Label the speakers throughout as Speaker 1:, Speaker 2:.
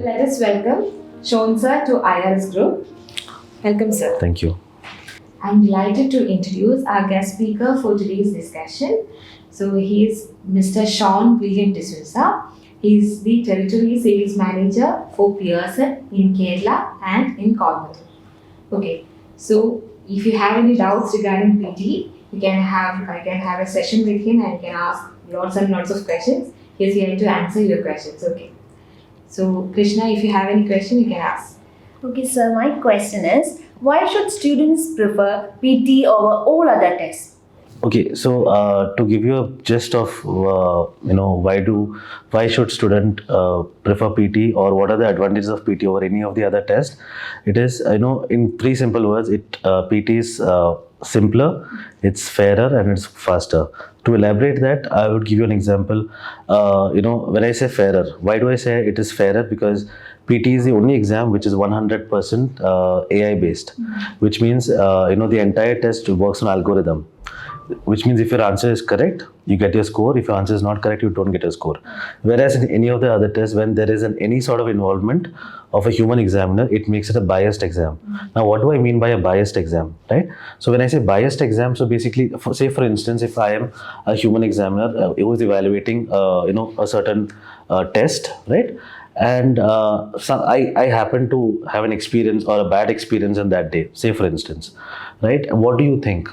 Speaker 1: let us welcome Shawn sir to IRS Group. Welcome, sir.
Speaker 2: Thank you.
Speaker 1: I'm delighted to introduce our guest speaker for today's discussion. So he is Mr. Shawn D'Souza. He is the Territory Sales Manager for Pearson in Kerala and in Coimbatore. Okay, so if you have any doubts regarding PT, I can have a session with him and you can ask lots and lots of questions. He's here to answer your questions. Okay. So Krishna, if you have any question, you can ask.
Speaker 3: Okay, sir, my question is, why should students prefer PT over all other tests?
Speaker 2: Okay, so to give you a gist of why should student prefer PT or what are the advantages of PT over any of the other tests, it is in three simple words. PT is simpler, it's fairer, and it's faster. To elaborate that, I would give you an example. When I say fairer, why do I say it is fairer? Because PT is the only exam which is 100% AI based, which means the entire test works on algorithm. Which means if your answer is correct, you get your score. If your answer is not correct, you don't get a score. Whereas in any of the other tests, when there is any sort of involvement of a human examiner, it makes it a biased exam. Now, what do I mean by a biased exam, right? So when I say biased exam, so basically, for instance, if I am a human examiner who is evaluating, a certain test, right? And I happen to have an experience or a bad experience in that day, say for instance, right? What do you think?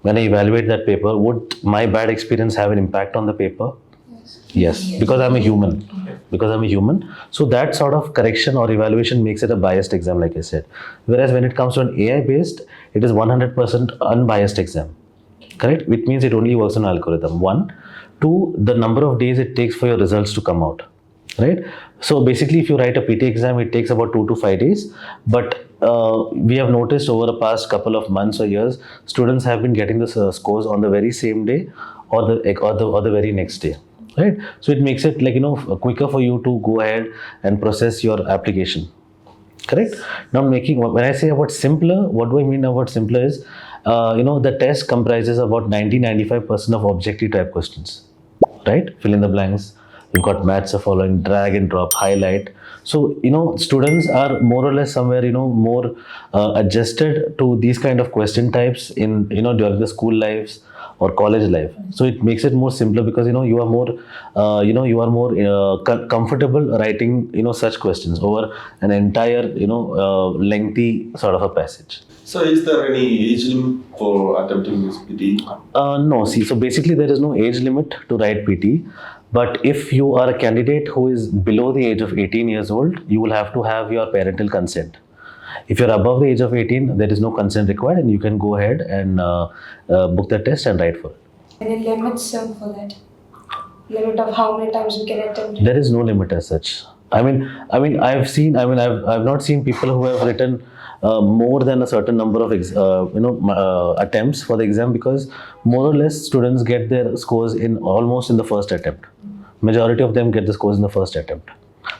Speaker 2: When I evaluate that paper, would my bad experience have an impact on the paper? Yes, because I'm a human. So that sort of correction or evaluation makes it a biased exam, like I said. Whereas when it comes to an AI based, it is 100% unbiased exam. Correct? Which means it only works on algorithm. 1. 2, the number of days it takes for your results to come out. Right? So basically, if you write a PT exam, it takes about 2 to 5 days. But we have noticed over the past couple of months or years, students have been getting the scores on the very same day or the very next day. Right? So it makes it quicker for you to go ahead and process your application. Correct? Now, when I say about simpler, what do I mean about simpler is, the test comprises about 90-95% of objective type questions. Right? Fill in the blanks. You've got maths following, drag and drop, highlight. So, students are more or less somewhere, more adjusted to these kind of question types in, during the school lives or college life. So it makes it more simpler because, you are more, comfortable writing, such questions over an entire, lengthy sort of a passage.
Speaker 4: So is there any age limit for attempting this PT?
Speaker 2: No, so basically there is no age limit to write PT. But if you are a candidate who is below the age of 18 years old, you will have to have your parental consent. If you're above the age of 18, there is no consent required and you can go ahead and book the test and write for it.
Speaker 5: Any limits for that? Limit of how many times you can attempt?
Speaker 2: There is no limit as such. I've not seen people who have written more than a certain number of attempts for the exam, because more or less students get their scores almost in the first attempt. Majority of them get the scores in the first attempt.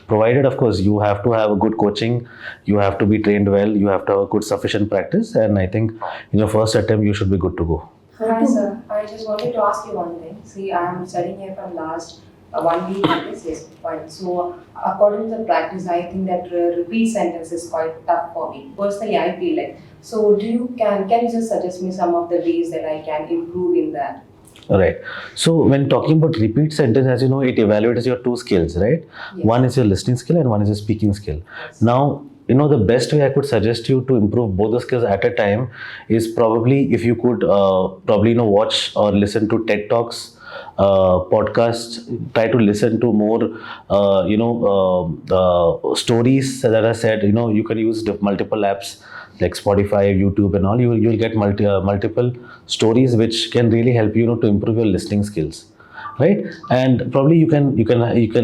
Speaker 2: Provided, of course, you have to have a good coaching, you have to be trained well, you have to have a good sufficient practice, and I think in your first attempt you should be good to go.
Speaker 5: Hi sir, I just wanted to ask you one thing. See, I am studying here from last 1 week at this point. So according to the practice, I think that repeat sentence is quite tough for me. Personally, I feel like. So can you just suggest me some of the ways that I can improve in that?
Speaker 2: Right. So when talking about repeat sentence, as you know, it evaluates your 2 skills, right?
Speaker 5: Yes.
Speaker 2: One is your listening skill and one is your speaking skill. Yes. Now, the best way I could suggest you to improve both the skills at a time is probably if you could watch or listen to TED Talks, podcasts, try to listen to more, stories that are said. You can use multiple apps like Spotify, YouTube, and all. You'll get multiple stories which can really help you to improve your listening skills, right? And probably you can.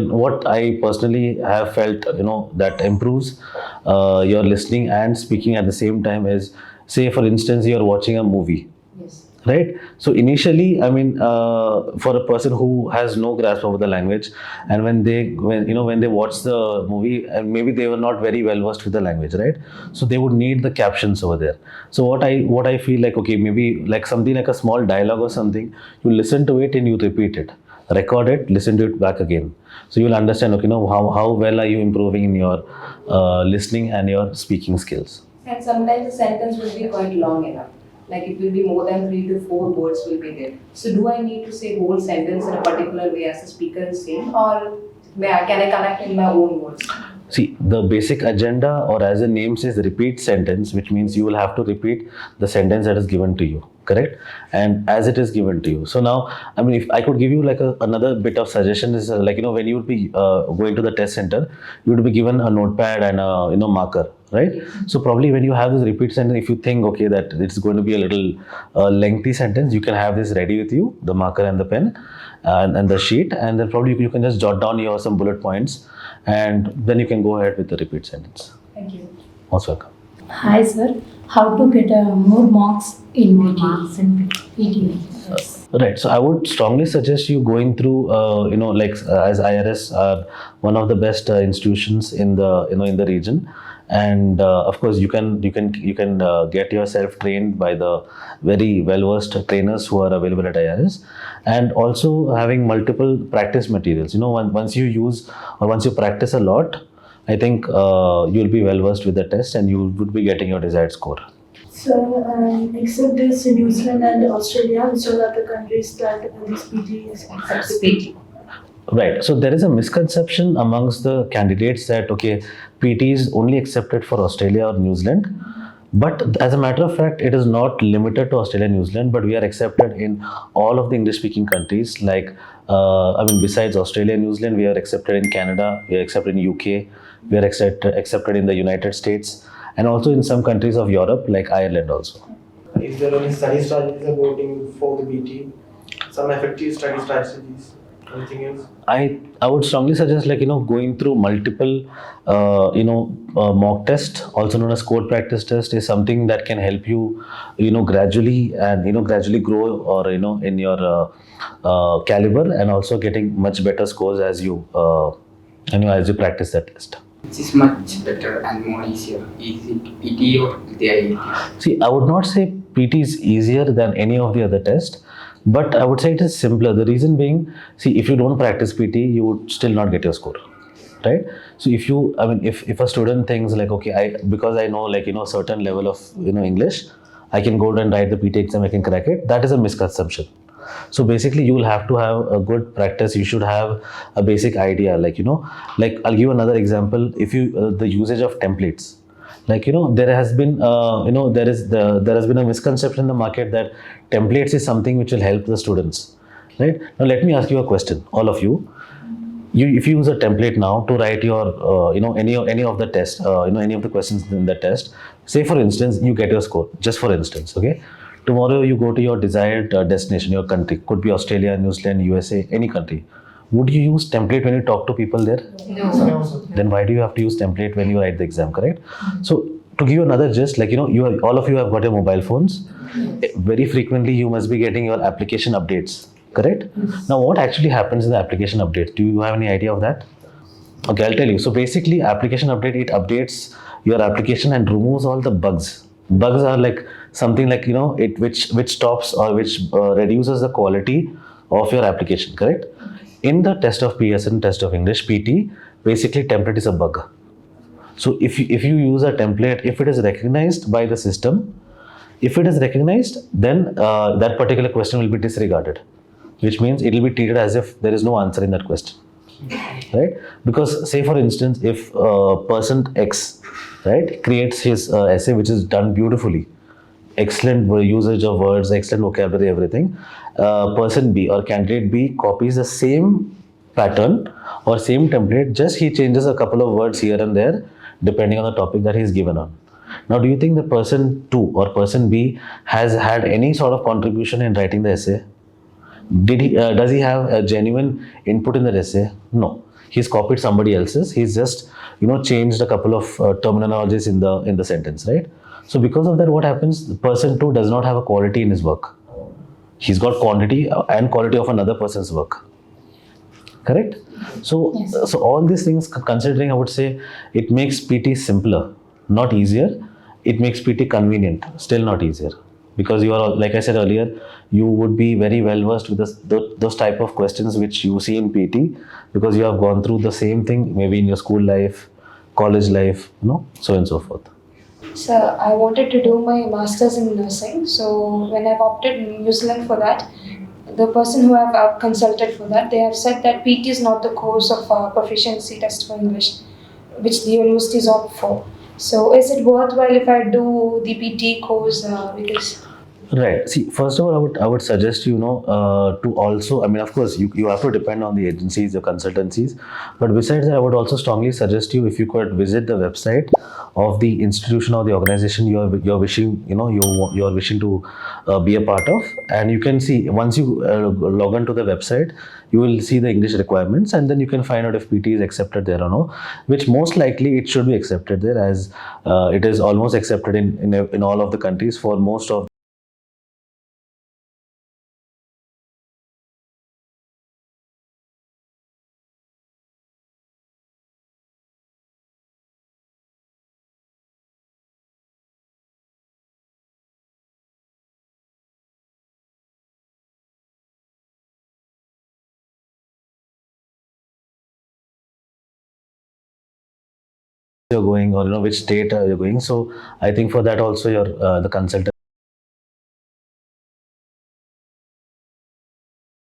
Speaker 2: What I personally have felt, that improves your listening and speaking at the same time is, say for instance, you're watching a movie.
Speaker 5: Yes.
Speaker 2: Right? So initially, for a person who has no grasp of the language, and when they watch the movie, and maybe they were not very well versed with the language, right? So they would need the captions over there. So what I feel like, okay, maybe like something like a small dialogue or something, you listen to it and you repeat it. record it, listen to it back again. So you will understand, okay, how well are you improving in your listening and your speaking skills.
Speaker 5: And sometimes the sentence will be quite long enough. Like it will be more than 3 to 4 words will be there. So do I need to say whole sentence in a particular way as the speaker is saying, or can I connect in my own words?
Speaker 2: See, the basic agenda, or as the name says, repeat sentence, which means you will have to repeat the sentence that is given to you, correct? And as it is given to you. So now, I mean, if I could give you like another bit of suggestion is like, when you would be going to the test center, you would be given a notepad and a, marker, right? So probably when you have this repeat sentence, if you think, okay, that it's going to be a little lengthy sentence, you can have this ready with you, the marker and the pen and the sheet, and then probably you can just jot down your some bullet points, and then you can go ahead with the repeat sentence.
Speaker 5: Thank you.
Speaker 2: Most welcome.
Speaker 6: Hi sir, how to get more marks in PTE?
Speaker 2: Right. So I would strongly suggest you going through, as IRS are one of the best institutions in the in the region, and of course you can get yourself trained by the very well versed trainers who are available at IRS, and also having multiple practice materials. Once you use or once you practice a lot, I think you'll be well versed with the test and you would be getting your desired score.
Speaker 6: So, except this New Zealand and Australia, which are other countries that this PTE is accepted?
Speaker 2: Right. So there is a misconception amongst the candidates that, okay, PT is only accepted for Australia or New Zealand. But as a matter of fact, it is not limited to Australia and New Zealand, but we are accepted in all of the English-speaking countries. Like, besides Australia and New Zealand, we are accepted in Canada, we are accepted in UK, we are accepted in the United States, and also in some countries of Europe, like Ireland also.
Speaker 7: Is there any study strategies about voting for the BT? Some effective study strategies? Anything else?
Speaker 2: I would strongly suggest going through multiple mock test, also known as code practice test, is something that can help you gradually and gradually grow or in your caliber, and also getting much better scores as you as you practice that test.
Speaker 8: Which is much better and more easier? Is it PT or the IELTS?
Speaker 2: See, I would not say PT is easier than any of the other tests, but I would say it is simpler. The reason being, see, if you don't practice PT, you would still not get your score, right? So if a student thinks like, okay, because I know a certain level of English, I can go and write the PT exam, I can crack it. That is a misconception. So basically, you will have to have a good practice. You should have a basic idea, I'll give another example. If you the usage of templates, there has been there has been a misconception in the market that templates is something which will help the students, right? Now let me ask you a question, all of you. If you use a template now to write your any of the test, any of the questions in the test, say for instance you get your score, just for instance, okay. Tomorrow you go to your desired destination, your country, could be Australia, New Zealand, USA, any country. Would you use template when you talk to people there?
Speaker 5: No.
Speaker 2: Then why do you have to use template when you write the exam, correct? So to give you another gist, all of you have got your mobile phones. Very frequently you must be getting your application updates, correct? Now what actually happens in the application update? Do you have any idea of that? Okay, I'll tell you. So basically application update, it updates your application and removes all the bugs. Bugs are like something like which stops or which reduces the quality of your application, correct? In the test of PS and test of English, PT, basically template is a bug. So if you use a template, if it is recognized by the system, then that particular question will be disregarded, which means it will be treated as if there is no answer in that question, right? Because say for instance, if person X, right, creates his essay which is done beautifully, excellent usage of words, excellent vocabulary, everything. Person B or candidate B copies the same pattern or same template, just he changes a couple of words here and there depending on the topic that he is given on. Now, do you think the person 2 or person B has had any sort of contribution in writing the essay? Does he have a genuine input in the essay? No. He's copied somebody else's. He's just changed a couple of terminologies in the sentence, right? So because of that, what happens? The person 2 does not have a quality in his work. He's got quantity and quality of another person's work. Correct? So,
Speaker 6: Yes.
Speaker 2: So all these things considering, I would say it makes PT simpler, not easier. It makes PT convenient, still not easier. because you are, like I said earlier, you would be very well versed with those type of questions which you see in PT, because you have gone through the same thing maybe in your school life, college life, so and so forth.
Speaker 6: So I wanted to do my master's in nursing. So when I've opted in New Zealand for that, the person who I've consulted for that, they have said that PT is not the course of proficiency test for English, which the university is opt for. So is it worthwhile if I do the PT course because
Speaker 2: Right. See, first of all, I would suggest to also. I mean, of course, you have to depend on the agencies, the consultancies, but besides that, I would also strongly suggest you, if you could visit the website of the institution or the organization you're wishing you're wishing to be a part of, and you can see, once you log on to the website, you will see the English requirements, and then you can find out if PT is accepted there or no. Which most likely it should be accepted there, as it is almost accepted in all of the countries for most of. You're going, or which state you're going. So I think for that also your the consultant.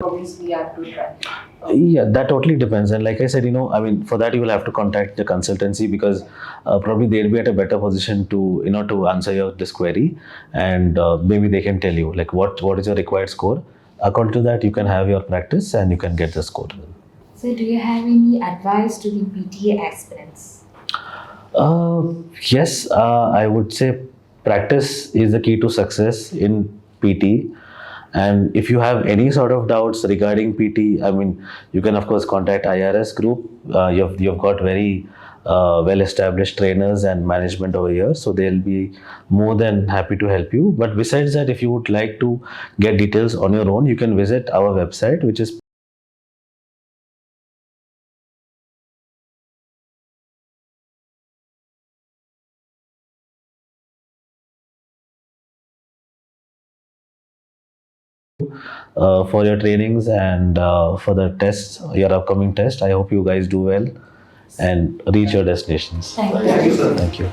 Speaker 5: Obviously, I have to try.
Speaker 2: Yeah, that totally depends. And like I said, I mean, for that you will have to contact the consultancy, because probably they'll be at a better position to to answer your this query, and maybe they can tell you like what is your required score. According to that, you can have your practice and you can get the score.
Speaker 1: So, do you have any advice to the PTA aspirants?
Speaker 2: Yes, I would say practice is the key to success in PT. And if you have any sort of doubts regarding PT, I mean, you can of course contact IRS Group. You've got very well-established trainers and management over here, so they'll be more than happy to help you. But besides that, if you would like to get details on your own, you can visit our website, which is for your trainings and for the tests, your upcoming test. I hope you guys do well and reach your destinations.
Speaker 1: Thank you.
Speaker 7: Thank you, sir.
Speaker 2: Thank you.